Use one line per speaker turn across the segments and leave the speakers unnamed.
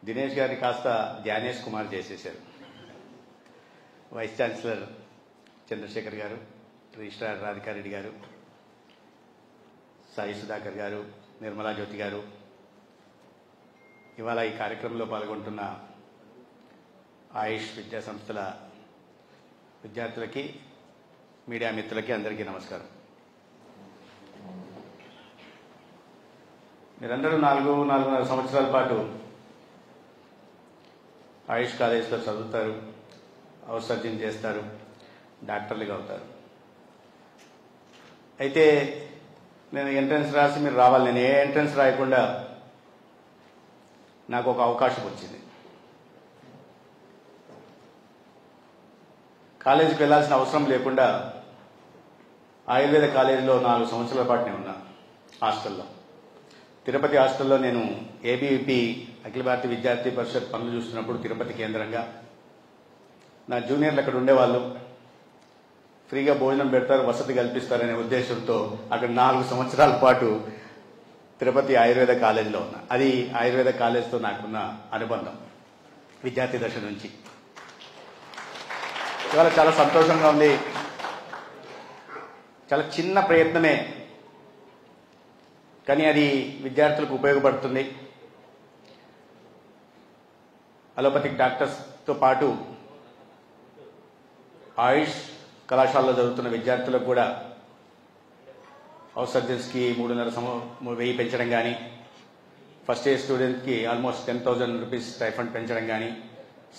దినేష్ గారిని కాస్త జ్ఞానేష్ కుమార్ చేసేశారు. వైస్ ఛాన్సలర్ చంద్రశేఖర్ గారు, రిజిస్ట్రార్ రాధికారెడ్డి గారు, సాయి సుధాకర్ గారు, నిర్మలా జ్యోతి గారు, ఇవాళ ఈ కార్యక్రమంలో పాల్గొంటున్న ఆయుష్ విద్యా సంస్థల విద్యార్థులకి, మీడియా మిత్రులకి అందరికీ నమస్కారం. మీరందరూ 4.5 సంవత్సరాల పాటు ఆయుష్ కాలేజ్లో చదువుతారు, ఔషధ్యం చేస్తారు, డాక్టర్లుగా అవుతారు. అయితే నేను ఎంట్రన్స్ రాసి మీరు రావాలి. నేను ఏ ఎంట్రన్స్ రాయకుండా నాకు ఒక అవకాశం వచ్చింది. కాలేజీకి వెళ్లాల్సిన అవసరం లేకుండా ఆయుర్వేద కాలేజీలో 4 సంవత్సరాల పాటు నేను ఉన్నా. హాస్టల్లో, తిరుపతి హాస్టల్లో నేను ఏబీవీపీ అఖిల భారతీయ విద్యార్థి పరిషత్ పనులు చూస్తున్నప్పుడు తిరుపతి కేంద్రంగా నా జూనియర్లు అక్కడ ఉండేవాళ్ళు. ఫ్రీగా భోజనం పెడతారు, వసతి కల్పిస్తారనే ఉద్దేశంతో అక్కడ 4 సంవత్సరాల పాటు తిరుపతి ఆయుర్వేద కాలేజీలో ఉన్నా. అది ఆయుర్వేద కాలేజ్తో నాకున్న అనుబంధం విద్యార్థి దశ నుంచి. ఇవాళ చాలా సంతోషంగా ఉంది. చాలా చిన్న ప్రయత్నమే, కానీ అది విద్యార్థులకు ఉపయోగపడుతుంది. అలోపతిక్ డాక్టర్స్తో పాటు ఆయుష్ కళాశాలలో చదువుతున్న విద్యార్థులకు కూడా హౌస్ సర్జన్స్కి 3.5 పెంచడం కానీ, ఫస్ట్ ఇయర్ స్టూడెంట్స్కి ఆల్మోస్ట్ 10,000 రూపీస్ స్టైఫండ్ పెంచడం కానీ,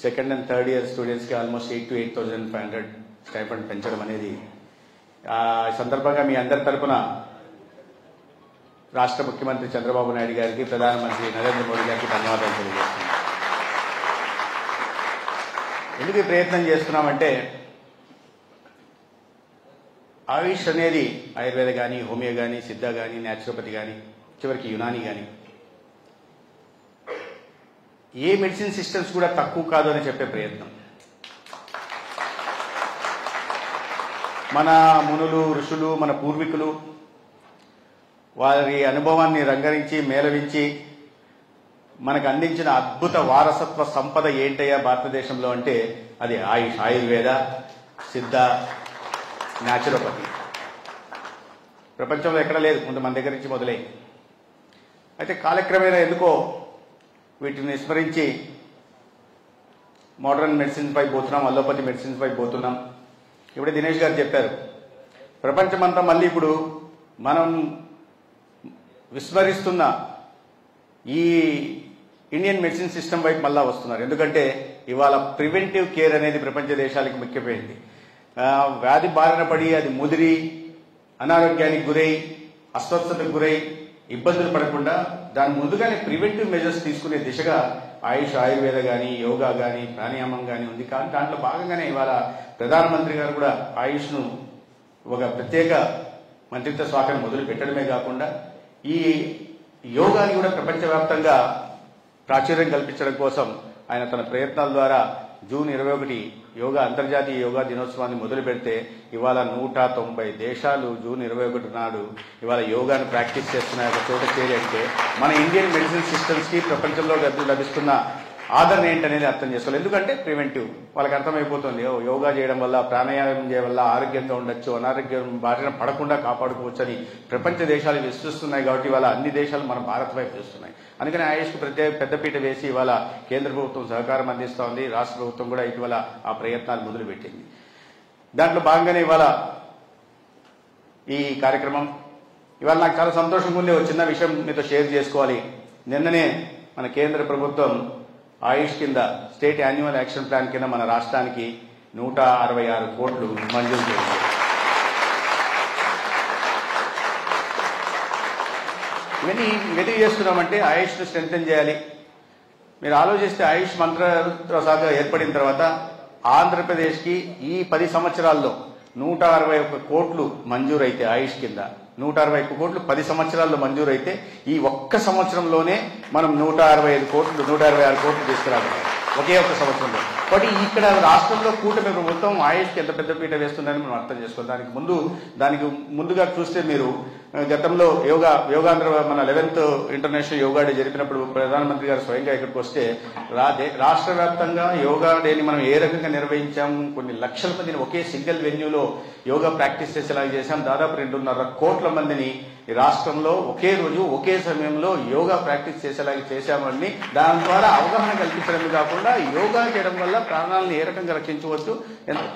సెకండ్ అండ్ థర్డ్ ఇయర్ స్టూడెంట్స్కి ఆల్మోస్ట్ 8,000 to 8,500 స్టైఫండ్ పెంచడం అనేది, ఈ సందర్భంగా మీ అందరి తరపున రాష్ట్ర ముఖ్యమంత్రి చంద్రబాబు నాయుడు గారికి, ప్రధానమంత్రి నరేంద్ర మోడీ గారికి ధన్యవాదాలు తెలియజేస్తున్నాం. ఎందుకు ఈ ప్రయత్నం చేస్తున్నామంటే, ఆయుష్ అనేది ఆయుర్వేద కానీ, హోమియో కానీ, సిద్ధ కానీ, న్యాచురోపతి కానీ, చివరికి యునాని కానీ, ఏ మెడిసిన్ సిస్టమ్స్ కూడా తక్కువ కాదు అని చెప్పే ప్రయత్నం. మన మునులు, ఋషులు, మన పూర్వీకులు వారి అనుభవాన్ని రంగరించి మేళవించి మనకు అందించిన అద్భుత వారసత్వ సంపద ఏంటయ్యా భారతదేశంలో అంటే అది ఆయుష్, ఆయుర్వేద, సిద్ధ, న్యాచురోపతి. ప్రపంచంలో ఎక్కడ లేదు, ముందు మన దగ్గర నుంచి మొదలై. అయితే కాలక్రమేణా ఎందుకో వీటిని విస్మరించి మోడర్న్ మెడిసిన్స్ పై పోతున్నాం, అలోపతి మెడిసిన్స్ పై పోతున్నాం. ఇప్పుడే దినేష్ గారు చెప్పారు, ప్రపంచమంతా మళ్ళీ ఇప్పుడు మనం విస్మరిస్తున్న ఈ ఇండియన్ మెడిసిన్ సిస్టమ్ వైపు మళ్ళా వస్తున్నారు. ఎందుకంటే ఇవాళ ప్రివెంటివ్ కేర్ అనేది ప్రపంచ దేశాలకు ముఖ్యమైనది. వ్యాధి బారిన పడి అది ముదిరి అనారోగ్యానికి గురై, అస్వస్థతకు గురై ఇబ్బందులు పడకుండా దాని ముందుగానే ప్రివెంటివ్ మెజర్స్ తీసుకునే దిశగా ఆయుష్, ఆయుర్వేద కానీ, యోగా కానీ, ప్రాణాయామం కానీ ఉంది. కానీ దాంట్లో భాగంగానే ఇవాళ ప్రధానమంత్రి గారు కూడా ఆయుష్ను ఒక ప్రత్యేక మంత్రిత్వ శాఖను మొదలు పెట్టడమే కాకుండా ఈ యోగాని కూడా ప్రపంచవ్యాప్తంగా ప్రాచుర్యం కల్పించడం కోసం ఆయన తన ప్రయత్నాల ద్వారా జూన్ 21 యోగా అంతర్జాతీయ యోగా దినోత్సవాన్ని మొదలు పెడితే ఇవాళ 190 దేశాలు జూన్ 21 నాడు ఇవాళ యోగాను ప్రాక్టీస్ చేస్తున్న ఒక చోట చేరి అంటే మన ఇండియన్ మెడిసిన్ సిస్టమ్స్ కి ప్రపంచంలో లభిస్తున్న ఆదరణ ఏంటనేది అర్థం చేసుకోవాలి. ఎందుకంటే ప్రివెంటివ్ వాళ్ళకి అర్థమైపోతుంది, యోగా చేయడం వల్ల, ప్రాణాయామం చేయడం వల్ల ఆరోగ్యంగా ఉండొచ్చు, అనారోగ్యం బారిన పడకుండా కాపాడుకోవచ్చు అని ప్రపంచ దేశాలు విశ్వసిస్తున్నాయి. కాబట్టి ఇవాళ అన్ని దేశాలు మన భారత్ వైపు చూస్తున్నాయి. అందుకని ఆయుష్కు ప్రత్యేక పెద్దపీట వేసి ఇవాళ కేంద్ర ప్రభుత్వం సహకారం అందిస్తోంది, రాష్ట్ర ప్రభుత్వం కూడా ఇటీవల ఆ ప్రయత్నాలు మొదలుపెట్టింది. దాంట్లో భాగంగానే ఇవాళ ఈ కార్యక్రమం. ఇవాళ నాకు చాలా సంతోషంగా ఉంది. ఒక చిన్న విషయం మీతో షేర్ చేసుకోవాలి. నిన్ననే మన కేంద్ర ప్రభుత్వం ఆయుష్ కింద స్టేట్ యాన్యువల్ యాక్షన్ ప్లాన్ కింద మన రాష్ట్రానికి 166 కోట్లు మంజూరు చేసింది. ఇవన్నీ ఎందుకు చేస్తున్నామంటే ఆయుష్ను స్ట్రెంథెన్ చేయాలి. మీరు ఆలోచిస్తే ఆయుష్ మంత్రిత్వ శాఖ ఏర్పడిన తర్వాత ఆంధ్రప్రదేశ్కి ఈ 10 సంవత్సరాల్లో 161 కోట్లు మంజూరైతే, ఆయుష్ కింద 161 కోట్లు 10 సంవత్సరాల్లో మంజూరైతే ఈ ఒక్క సంవత్సరంలోనే మనం 166 కోట్లు తీసుకురాగలం. ఒకే ఒక సంవత్సరంలో. కాబట్టి ఇక్కడ రాష్ట్రంలో కూటమి ప్రభుత్వం ఆయుష్కి ఎంత పెద్ద పీట వేస్తుందని మనం అర్థం చేసుకోవాలి. దానికి ముందుగా చూస్తే మీరు గతంలో యోగాంధ్ర మన 11th ఇంటర్నేషనల్ యోగా డే జరిపినప్పుడు ప్రధానమంత్రి గారు స్వయంగా ఇక్కడికి వస్తే రాష్ట్ర వ్యాప్తంగా యోగా డేని మనం ఏ రకంగా నిర్వహించాం, కొన్ని లక్షల మందిని ఒకే సింగిల్ వెన్యూలో యోగా ప్రాక్టీస్ చేసేలాగా చేశాం. దాదాపు 2.5 కోట్ల మందిని ఈ రాష్ట్రంలో ఒకే రోజు ఒకే సమయంలో యోగా ప్రాక్టీస్ చేసేలాగా చేశామని, దాని ద్వారా అవగాహన కల్పించడమే కాకుండా యోగా చేయడం వల్ల ప్రాణాలను ఏ రకంగా రక్షించవచ్చు,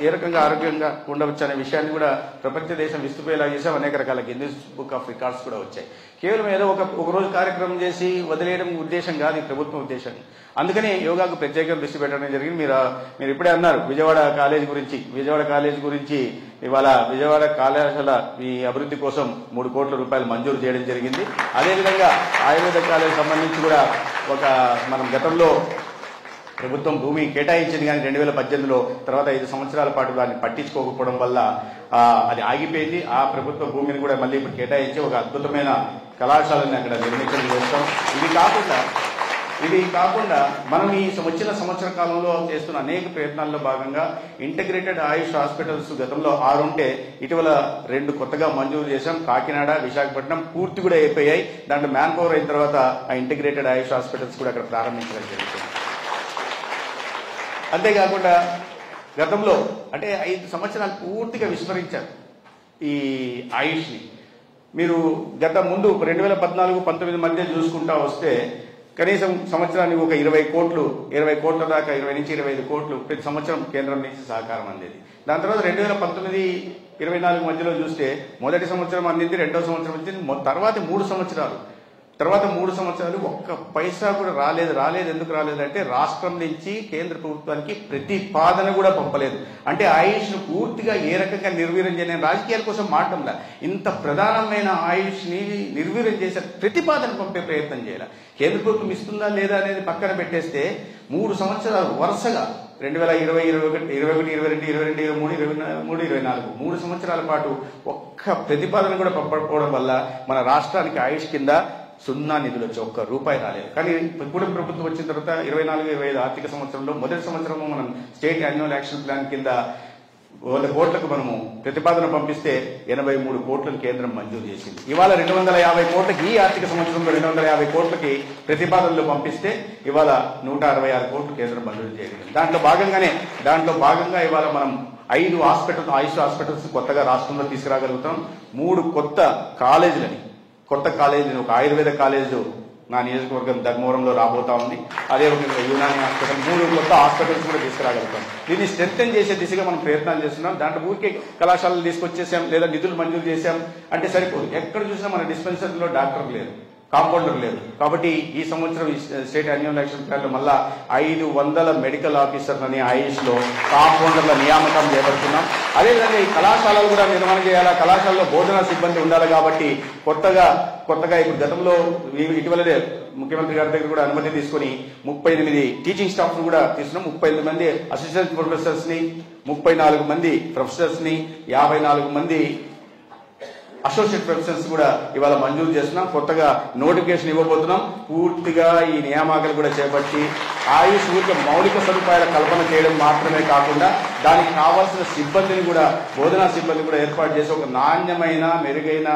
ఏ రకంగా ఆరోగ్యంగా ఉండవచ్చు అనే విషయాన్ని కూడా ప్రపంచ దేశం విస్తుపోయేలా చేశాం. అనేక రకాల గిన్నిస్ బుక్ ఆఫ్ రికార్డ్స్ కూడా వచ్చాయి. కేవలం ఏదో ఒక రోజు కార్యక్రమం చేసి వదిలేయడం ఉద్దేశం కాదు ఈ ప్రభుత్వం ఉద్దేశం. అందుకని యోగాకు ప్రత్యేకంగా దృష్టి పెట్టడం జరిగింది. మీరు ఇప్పుడే అన్నారు విజయవాడ కాలేజ్ గురించి. ఇవాళ విజయవాడ కళాశాల ఈ అభివృద్ధి కోసం 3 కోట్ల రూపాయలు మంజూరు చేయడం జరిగింది. అదేవిధంగా ఆయుర్వేద కాలేజ్ సంబంధించి కూడా మనం గతంలో ప్రభుత్వం భూమి కేటాయించింది, కానీ 2018లో తర్వాత 5 సంవత్సరాల పాటు దాన్ని పట్టించుకోకపోవడం వల్ల అది ఆగిపోయింది. ఆ ప్రభుత్వ భూమిని కూడా మళ్ళీ ఇప్పుడు కేటాయించి ఒక అద్భుతమైన కళాశాలని అక్కడ నిర్మించడం చేస్తాం. ఇది కాకుండా మనం ఈ వచ్చిన సంవత్సర కాలంలో చేస్తున్న అనేక ప్రయత్నాల్లో భాగంగా ఇంటిగ్రేటెడ్ ఆయుష్ హాస్పిటల్స్ గతంలో 6 ఉంటే ఇటీవల 2 కొత్తగా మంజూరు చేశాం. కాకినాడ, విశాఖపట్నం పూర్తి కూడా అయిపోయాయి. దాంట్లో మ్యాన్ పవర్ అయిన తర్వాత ఆ ఇంటిగ్రేటెడ్ ఆయుష్ హాస్పిటల్స్ కూడా అక్కడ ప్రారంభించడం జరుగుతుంది. అంతేకాకుండా గతంలో అంటే 5 సంవత్సరాలు పూర్తిగా విస్మరించారు ఈ ఆయుష్ని. మీరు ముందు 2014-19 మధ్య చూసుకుంటా వస్తే కనీసం సంవత్సరానికి ఒక 20 కోట్ల దాకా 20 నుంచి 25 కోట్లు ప్రతి సంవత్సరం కేంద్రం నుంచి సహకారం అందేది. దాని తర్వాత 2019-24 మధ్యలో చూస్తే మొదటి సంవత్సరం అందింది, రెండవ సంవత్సరం వచ్చింది, తర్వాత 3 సంవత్సరాలు ఒక్క పైసా కూడా రాలేదు. ఎందుకు రాలేదంటే రాష్ట్రం నుంచి కేంద్ర ప్రభుత్వానికి ప్రతిపాదన కూడా పంపలేదు. అంటే ఆయుష్ను పూర్తిగా ఏ రకంగా నిర్వీర్యం చేయని రాజకీయాల కోసం మాట్లాడలే, ఇంత ప్రధానమైన ఆయుష్ని నిర్వీర్యం చేసే ప్రతిపాదన పంపే ప్రయత్నం చేయాలి. కేంద్ర ప్రభుత్వం ఇస్తుందా లేదా అనేది పక్కన పెట్టేస్తే 3 సంవత్సరాలు వరుసగా 2020, 2021, 2022, 2022, 23, 24 3 సంవత్సరాల పాటు ఒక్క ప్రతిపాదన కూడా పంపకపోవడం వల్ల మన రాష్ట్రానికి ఆయుష్ కింద 0 నిధులు వచ్చి ఒక్క రూపాయి రాలేదు. కానీ ఇప్పుడు ప్రభుత్వం వచ్చిన తర్వాత 24-25 ఆర్థిక సంవత్సరంలో మొదటి సంవత్సరంలో మనం స్టేట్ యాన్యువల్ యాక్షన్ ప్లాన్ కింద 100 కోట్లకు మనము ప్రతిపాదన పంపిస్తే 83 కోట్లను కేంద్రం మంజూరు చేసింది. ఇవాళ 250 కోట్లకి ఈ ఆర్థిక సంవత్సరంలో 250 కోట్లకి ప్రతిపాదనలు పంపిస్తే ఇవాళ 166 కోట్లు కేంద్రం మంజూరు చేయలేదు. దాంట్లో భాగంగా ఇవాళ మనం 5 ఆయుష్ హాస్పిటల్స్ కొత్తగా రాష్ట్రంలో తీసుకురాగలుగుతాం. 3 కొత్త కాలేజీలని ఒక ఆయుర్వేద కాలేజ్ నా నియోజకవర్గం ధర్మవరంలో రాబోతా ఉంది. అదేవిధంగా యునాని హాస్పిటల్, 3 కొత్త హాస్పిటల్స్ కూడా తీసుకురాగలుగుతాం. దీన్ని స్ట్రెంథెన్ చేసే దిశగా మనం ప్రయత్నాలు చేస్తున్నాం. దాంట్లో ఊరికే కళాశాలలు తీసుకొచ్చేసాం లేదా నిధులు మంజూరు చేశాం అంటే సరిపోదు. ఎక్కడ చూసినా మన డిస్పెన్సరీలో డాక్టర్ లేరు, కాంపౌండర్ లేరు. కాబట్టి ఈ సంవత్సరం స్టేట్ యాన్యువల్ యాక్షన్ ప్లాన్ లో మళ్ళా 500 మెడికల్ ఆఫీసర్లని ఆయుష్లో కాంపౌండర్ల నియామకం చేపడుతున్నాం. అదేవిధంగా ఈ కళాశాలలు కూడా నిర్మాణం చేయాలా, కళాశాలలో బోధనా సిబ్బంది ఉండాలి. కాబట్టి కొత్తగా ఇప్పుడు గతంలో ఇటీవలనే ముఖ్యమంత్రి గారి దగ్గర కూడా అనుమతి తీసుకుని 38 టీచింగ్ స్టాఫ్ ను కూడా తీసుకున్నాం. 38 మంది అసిస్టెంట్ ప్రొఫెసర్స్ ని, 34 మంది ప్రొఫెసర్స్ ని, 54 మంది అసోసియేట్ ప్రొఫెసర్స్ కూడా ఇవాళ మంజూరు చేస్తున్నాం. కొత్తగా నోటిఫికేషన్ ఇవ్వబోతున్నాం. పూర్తిగా ఈ నియామకాలు కూడా చేపట్టి ఆయుష్ ఊరికి మౌలిక సదుపాయాల కల్పన చేయడం మాత్రమే కాకుండా దానికి కావాల్సిన సిబ్బందిని కూడా, బోధనా సిబ్బంది కూడా ఏర్పాటు చేసి ఒక నాణ్యమైన మెరుగైన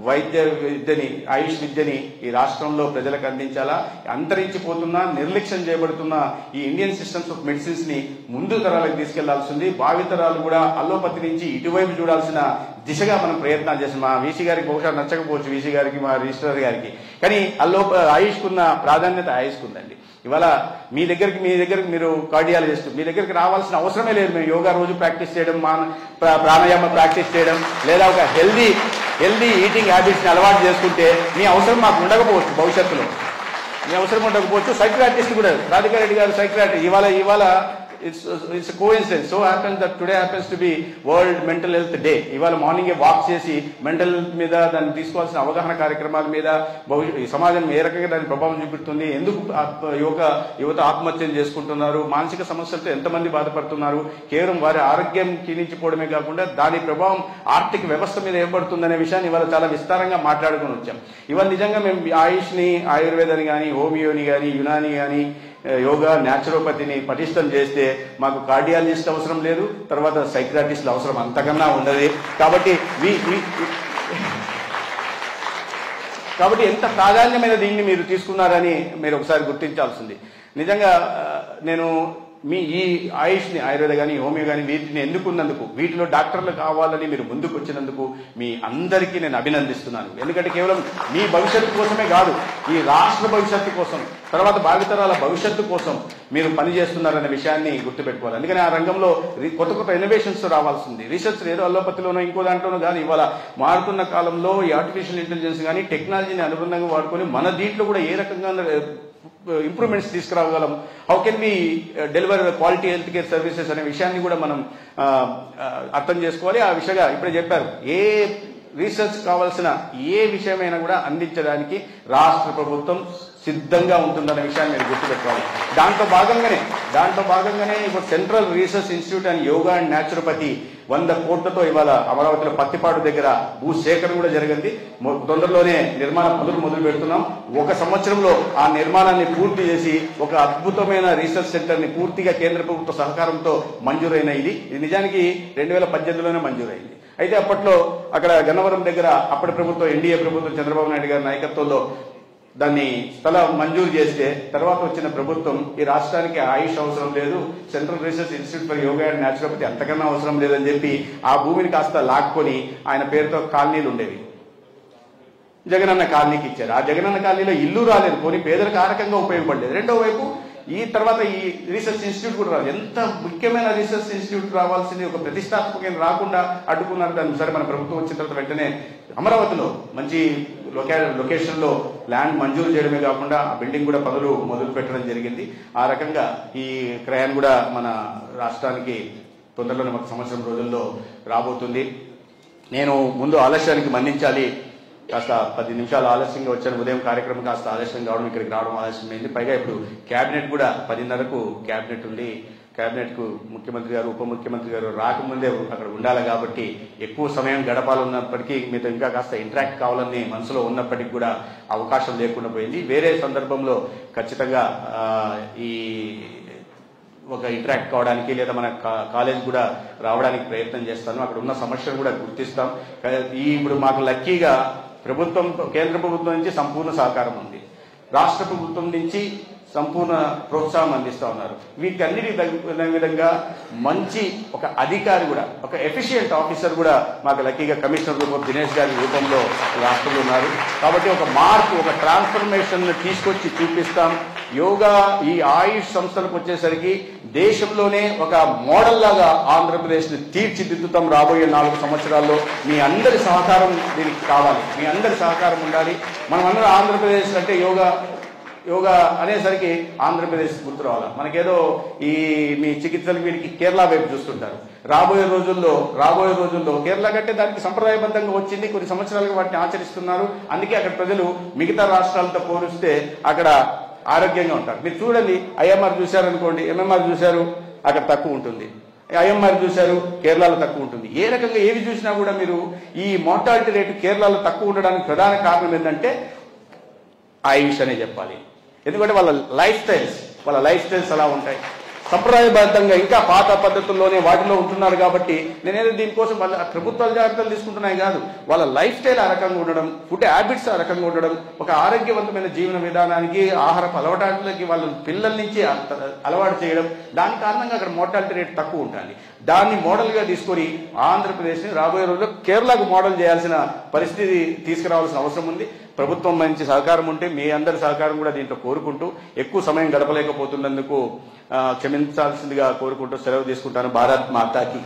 వైద్య విద్యని, ఆయుష్ విద్యని ఈ రాష్ట్రంలో ప్రజలకు అందించాలా. అంతరించిపోతున్న, నిర్లక్ష్యం చేయబడుతున్న ఈ ఇండియన్ సిస్టమ్స్ ఆఫ్ మెడిసిన్స్ ని ముందు తరాలకు తీసుకెళ్లాల్సింది. భావితరాలు కూడా అల్లోపతి నుంచి ఇటువైపు చూడాల్సిన దిశగా మనం ప్రయత్నాలు చేస్తాం. మా వీసీ గారికి బహుశా నచ్చకపోవచ్చు, వీసీ గారికి, మా రిజిస్ట్రార్ గారికి, కానీ ఆయుష్కున్న ప్రాధాన్యత ఆయుష్కుందండి. ఇవాళ మీ దగ్గరికి మీరు కార్డియాలజిస్ట్, మీ దగ్గరికి రావాల్సిన అవసరమే లేదు. మేము యోగా రోజు ప్రాక్టీస్ చేయడం, ప్రాణాయామ ప్రాక్టీస్ చేయడం, లేదా ఒక హెల్దీ ఈటింగ్ హ్యాబిట్స్ ని అలవాటు చేసుకుంటే మీ అవసరం మాకు ఉండకపోవచ్చు. భవిష్యత్తులో మీ అవసరం ఉండకపోవచ్చు. సైక్రాటిస్ట్ కూడా రాధికా రెడ్డి గారు సైక్రాటిస్ట్. ఇవాళ it's a coincidence. So happens that today happens to be World Mental Health Day. ఇవాళ మార్నింగే వాక్ చేసి మెంటల్ హెల్త్ మీద దాన్ని తీసుకోవాల్సిన అవగాహన కార్యక్రమాల మీద సమాజం ఏ రకంగా దాని ప్రభావం చూపిస్తుంది, ఎందుకు యువత ఆత్మహత్యలు చేసుకుంటున్నారు, మానసిక సమస్యలతో ఎంతమంది బాధపడుతున్నారు, కేవలం వారి ఆరోగ్యం క్షీణించిపోవడమే కాకుండా దాని ప్రభావం ఆర్థిక వ్యవస్థ మీద ఏర్పడుతుందనే విషయాన్ని ఇవాళ చాలా విస్తారంగా మాట్లాడుకుని వచ్చాం. ఇవాళ నిజంగా మేము ఆయుష్ని, ఆయుర్వేదాన్ని కానీ, హోమియోని కానీ, యునాని కానీ, యోగా న్యాచురోపతిని పటిష్టం చేస్తే మాకు కార్డియాలజిస్ట్ అవసరం లేదు, తర్వాత సైకియాట్రిస్టులు అవసరం అంతకన్నా ఉండదు. కాబట్టి ఎంత ప్రాధాన్యమైన దీన్ని మీరు తీసుకున్నారని మీరు ఒకసారి గుర్తించాల్సింది. నిజంగా నేను ఈ ఆయుష్ని, ఆయుర్వేద కానీ హోమియో కానీ వీటిని ఎన్నుకున్నందుకు, వీటిలో డాక్టర్లు కావాలని మీరు ముందుకు వచ్చినందుకు మీ అందరికీ నేను అభినందిస్తున్నాను. ఎందుకంటే కేవలం మీ భవిష్యత్తు కోసమే కాదు, ఈ రాష్ట్ర భవిష్యత్తు కోసం, తర్వాత భావితరాల భవిష్యత్తు కోసం మీరు పనిచేస్తున్నారనే విషయాన్ని గుర్తుపెట్టుకోవాలి. అందుకని ఆ రంగంలో కొత్త కొత్త ఇన్నోవేషన్స్ రావాల్సింది. రీసెర్చ్ ఏదో అల్లోపతిలోనో ఇంకో దాంట్లోనో కానీ ఇవాళ మారుతున్న కాలంలో ఈ ఆర్టిఫిషియల్ ఇంటెలిజెన్స్ కానీ టెక్నాలజీని అనుబంధంగా వాడుకొని మన దీంట్లో కూడా ఏ రకంగా ఇంప్రూవ్మెంట్స్ తీసుకురాగలం, how can we deliver quality health care services అనే విషయాన్ని కూడా మనం అర్థం చేసుకోవాలి. ఆ విషయంగా ఇప్పుడే చెప్పారు, ఏ రీసెర్చ్ కావాల్సిన ఏ విషయమైనా కూడా అందించడానికి రాష్ట్ర ప్రభుత్వం సిద్ధంగా ఉంటుందన్న విషయాన్ని మీరు గుర్తుపెట్టుకోవాలి. దాంట్లో భాగంగానే ఇప్పుడు central research institute and yoga and naturopathy 100 కోట్లతో ఇవాళ అమరావతిలో పత్తిపాడు దగ్గర భూసేకరణ కూడా జరిగింది. తొందరలోనే నిర్మాణ పనులు మొదలు పెడుతున్నాం. 1 సంవత్సరంలో ఆ నిర్మాణాన్ని పూర్తి చేసి ఒక అద్భుతమైన రీసెర్చ్ సెంటర్ ని పూర్తిగా కేంద్ర ప్రభుత్వ సహకారంతో మంజూరైన ఇది నిజానికి 2018లోనే మంజూరైంది. అయితే అప్పట్లో అక్కడ గన్నవరం దగ్గర అప్పటి ప్రభుత్వం, ఎన్డీఏ ప్రభుత్వం, చంద్రబాబు నాయుడు గారి నాయకత్వంలో దాన్ని స్థలం మంజూరు చేస్తే తర్వాత వచ్చిన ప్రభుత్వం ఈ రాష్ట్రానికి ఆయుష్ అవసరం లేదు, central research institute for yoga and naturopathy అంతకన్నా అవసరం లేదని చెప్పి ఆ భూమిని కాస్త లాక్కొని ఆయన పేరుతో కాలనీలు ఉండేవి, జగనన్న కాలనీకి ఇచ్చారు. ఆ జగనన్న కాలనీలో ఇల్లు రాలేదు, పోనీ పేదలకు ఆ రకంగా ఉపయోగపడలేదు. రెండో వైపు ఈ తర్వాత ఈ రీసెర్చ్ ఇన్స్టిట్యూట్ కూడా రాదు. ఎంత ముఖ్యమైన రీసెర్చ్ ఇన్స్టిట్యూట్ రావాల్సింది ఒక ప్రతిష్టాత్మకంగా రాకుండా అడ్డుకున్నారు. దాన్ని సరే మన ప్రభుత్వం వచ్చిన తర్వాత వెంటనే అమరావతిలో మంచి లొకేషన్ లో ల్యాండ్ మంజూరు చేయడమే కాకుండా ఆ బిల్డింగ్ కూడా పనులు మొదలు పెట్టడం జరిగింది. ఆ రకంగా ఈ క్రయాన్ని కూడా మన రాష్ట్రానికి తొందరలోనే 1 సంవత్సరం రోజుల్లో రాబోతుంది. నేను ముందు ఆలస్యానికి మన్నించాలి, కాస్త 10 నిమిషాలు ఆలస్యంగా వచ్చాను. ఉదయం కార్యక్రమం కాస్త ఆలస్యం కావడం, ఇక్కడికి రావడం ఆలస్యమైంది. పైగా ఇప్పుడు క్యాబినెట్ కూడా 10:30కు క్యాబినెట్ ఉంది. క్యాబినెట్ కు ముఖ్యమంత్రి గారు, ఉప ముఖ్యమంత్రి గారు రాకముందే అక్కడ ఉండాలి కాబట్టి ఎక్కువ సమయం గడపాలన్నప్పటికీ మీతో ఇంకా కాస్త ఇంటరాక్ట్ కావాలని మనసులో ఉన్నప్పటికీ కూడా అవకాశం లేకుండా పోయింది. వేరే సందర్భంలో ఖచ్చితంగా ఈ ఒక ఇంటరాక్ట్ కావడానికి లేదా మన కాలేజ్ కూడా రావడానికి ప్రయత్నం చేస్తాను. అక్కడ ఉన్న సమస్యలు కూడా గుర్తిస్తాం. ఇప్పుడు మాకు లక్కీగా కేంద్ర ప్రభుత్వం నుంచి సంపూర్ణ సహకారం ఉంది, రాష్ట్ర ప్రభుత్వం నుంచి సంపూర్ణ ప్రోత్సాహం అందిస్తా ఉన్నారు. వీటన్నిటి విధంగా మంచి ఒక అధికారి కూడా, ఒక ఎఫిషియెంట్ ఆఫీసర్ కూడా మాకు లక్కీగా కమిషనర్ రూపం దినేష్ గారి రూపంలో రాష్ట్రంలో ఉన్నారు. కాబట్టి ఒక మార్పు, ఒక ట్రాన్స్ఫర్మేషన్ తీసుకొచ్చి చూపిస్తాం. యోగా ఈ ఆయుష్ సంస్థలకు వచ్చేసరికి దేశంలోనే ఒక మోడల్ లాగా ఆంధ్రప్రదేశ్ ని తీర్చిదిద్దుతాం రాబోయే 4 సంవత్సరాల్లో. మీ అందరి సహకారం దీనికి కావాలి, మీ అందరి సహకారం ఉండాలి. మనం అందరూ ఆంధ్రప్రదేశ్ అంటే యోగా అనేసరికి ఆంధ్రప్రదేశ్ గుర్తు రావాలి. మనకేదో ఈ మీ చికిత్సలు వీరికి కేరళ వైపు చూస్తుంటారు. రాబోయే రోజుల్లో కేరళ కంటే దానికి సంప్రదాయబద్ధంగా వచ్చింది, కొన్ని సంవత్సరాలుగా వాటిని ఆచరిస్తున్నారు. అందుకే అక్కడ ప్రజలు మిగతా రాష్ట్రాలతో పోలిస్తే అక్కడ ఆరోగ్యంగా ఉంటారు. మీరు చూడండి, ఐఎంఆర్ చూశారనుకోండి, ఎంఎంఆర్ చూశారు, అక్కడ తక్కువ ఉంటుంది. ఐఎంఆర్ చూశారు, కేరళలో తక్కువ ఉంటుంది. ఏ రకంగా ఏవి చూసినా కూడా మీరు ఈ మోర్టాలిటీ రేటు కేరళలో తక్కువ ఉండడానికి ప్రధాన కారణం ఏంటంటే ఆయుష్ అనే చెప్పాలి. ఎందుకంటే వాళ్ళ లైఫ్ స్టైల్స్ అలా ఉంటాయి. సంప్రదాయబద్ధంగా ఇంకా పాత పద్ధతుల్లోనే వాటిలో ఉంటున్నారు. కాబట్టి నేనేదో దీనికోసం వాళ్ళ ప్రభుత్వాలు జాగ్రత్తలు తీసుకుంటున్నాయి కాదు, వాళ్ళ లైఫ్ స్టైల్ ఆ రకంగా ఉండడం, ఫుడ్ హ్యాబిట్స్ ఆ రకంగా ఉండడం, ఒక ఆరోగ్యవంతమైన జీవన విధానానికి, ఆహారపు అలవాట్లకి వాళ్ళ పిల్లల నుంచి అలవాటు చేయడం, దాని కారణంగా అక్కడ మోర్టాలిటీ రేట్ తక్కువ ఉంటుంది. దాన్ని మోడల్ గా తీసుకొని ఆంధ్రప్రదేశ్ ని రాబోయే రోజుల్లో కేరళకు మోడల్ చేయాల్సిన పరిస్థితి తీసుకురావాల్సిన అవసరం ఉంది. ప్రభుత్వం మంచి సహకారం ఉంటే మీ అందరి సహకారం కూడా దీంట్లో కోరుకుంటూ, ఎక్కువ సమయం గడపలేకపోతున్నందుకు క్షమించాల్సిందిగా కోరుకుంటూ సెలవు తీసుకుంటాను. భారత్ మాతాకి.